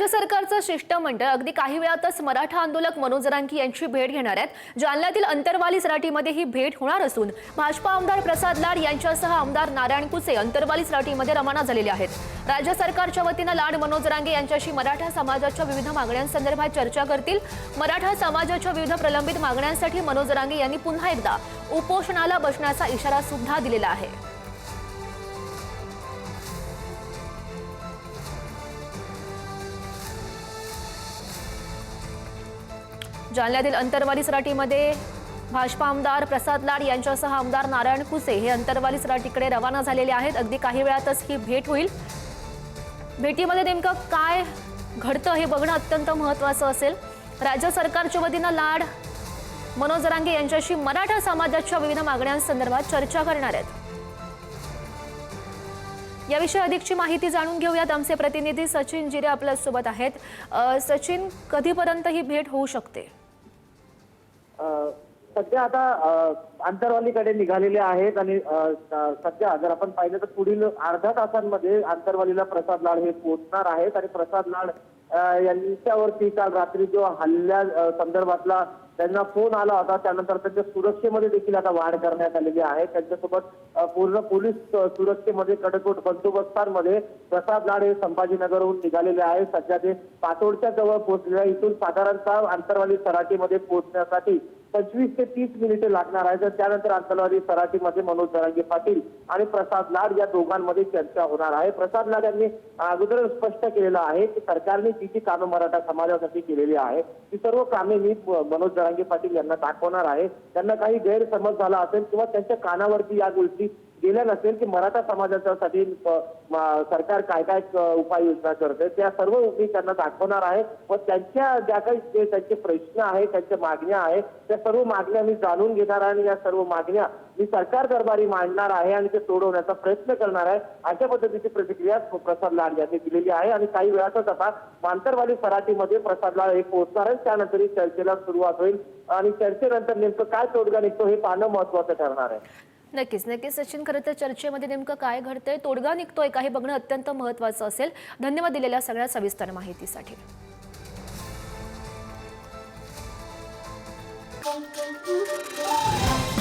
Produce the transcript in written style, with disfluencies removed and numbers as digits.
राज्य सरकारचं शिष्टमंडळ अगदी काही वेळातच मराठा आंदोलक मनोज जरांगे यांची भेट घेणार आहेत। जालन्यातील अंतरवाली सराटीमध्ये ही भेट होणार असून भाजपा आमदार प्रसाद लाड यांच्यासह आमदार नारायण कुसे अंतरवाली सराटीमध्ये रवाना झालेले आहेत। राज्य सरकारच्या वतीने लाड मनोज जरांगे यांच्याशी मराठा समाजाच्या विविध मागण्यांसंदर्भात चर्चा करतील। मराठा समाजाच्या विविध प्रलंबित मागण्यांसाठी मनोज जरांगे यांनी पुन्हा एकदा उपोषणाला बसण्याचा इशारा सुद्धा दिलेला आहे। जालन्यातील अंतरवाली सराटीमध्ये भाजपा आमदार प्रसाद लाड यांच्यासह आमदार नारायण कुसे हे अंतरवाली सराटीकडे रवाना झालेले आहेत। अगदी काही वेळातच ही भेट होईल। भेटीमध्ये नेमकं काय घडतं हे बघणं अत्यंत महत्त्वाचं असेल। राज्य सरकारच्या वतीने लाड मनोज जरांगे यांच्याशी मराठा समाजाच्या विविध मागण्यांसंदर्भात चर्चा करणार आहेत। याविषयी अधिकची माहिती जाणून घेऊयात। आमचे प्रतिनिधी सचिन जिरे आपल्या सोबत आहेत। सचिन, कधीपर्यंत ही भेट होऊ शकते? सध्या आता अंतरवालीकडे निघालेले आहेत आणि सध्या जर आपण पाहिलं तर पुढील अर्ध्या तासांमध्ये अंतरवालीला प्रसाद लाड हे पोहोचणार आहेत आणि प्रसाद लाड यांच्यावरती काल रात्री जो हल्ल्या संदर्भातला त्यांना फोन आला होता त्यानंतर त्यांच्या सुरक्षेमध्ये देखील आता वाढ करण्यात आलेली आहे। त्यांच्यासोबत पूर्ण पोलीस सुरक्षेमध्ये कडेकोट बंदोबस्तांमध्ये प्रसाद लाड हे संभाजीनगरहून निघालेले आहेत। सध्या ते पातोडच्या जवळ पोहोचले। इथून साधारणतः अंतरवाली सराटीमध्ये पोहोचण्यासाठी 25 ते 30 मिनिटे लागणार आहेत। त्यानंतर अंतरवाली सराटीमध्ये मनोज जरांगे पाटील आणि प्रसाद लाड या दोघांमध्ये चर्चा होणार आहे। प्रसाद लाड यांनी अगोदर स्पष्ट केलेलं आहे की सरकारने जी जी कामं मराठा समाजासाठी केलेली आहे ती सर्व कामे मी मनोज जरांगे पाटील यांना दाखवणार आहे। त्यांना काही गैरसमज झाला असेल किंवा त्यांच्या कानावरती या गोष्टी गेल्या नसेल की मराठा समाजासाठी सरकार काय काय उपाययोजना करते त्या सर्व मी त्यांना दाखवणार आहे व त्यांच्या ज्या काही त्यांचे प्रश्न आहेत त्यांच्या मागण्या आहेत त्या सर्व मागण्या मी जाणून घेणार आहे आणि या सर्व मागण्या मी सरकार दरबारी मांडणार आहे आणि ते सोडवण्याचा प्रयत्न करणार आहे। अशा पद्धतीची प्रतिक्रिया प्रसाद लाड यांनी दिलेली आहे आणि काही वेळातच आता अंतरवाली सराटीमध्ये प्रसाद लाड हे पोहोचणार आहे। त्यानंतर ही चर्चेला सुरुवात होईल आणि चर्चेनंतर नेमकं काय तोडगा निघतो हे पाहणं महत्त्वाचं ठरणार आहे। नक्कीच सचिन, खरं तर चर्चेमध्ये नेमकं काय घडतंय, तोडगा निघतोय का हे बघणं अत्यंत महत्त्वाचं असेल। धन्यवाद दिलेल्या सगळ्या सविस्तर माहितीसाठी। Thank you.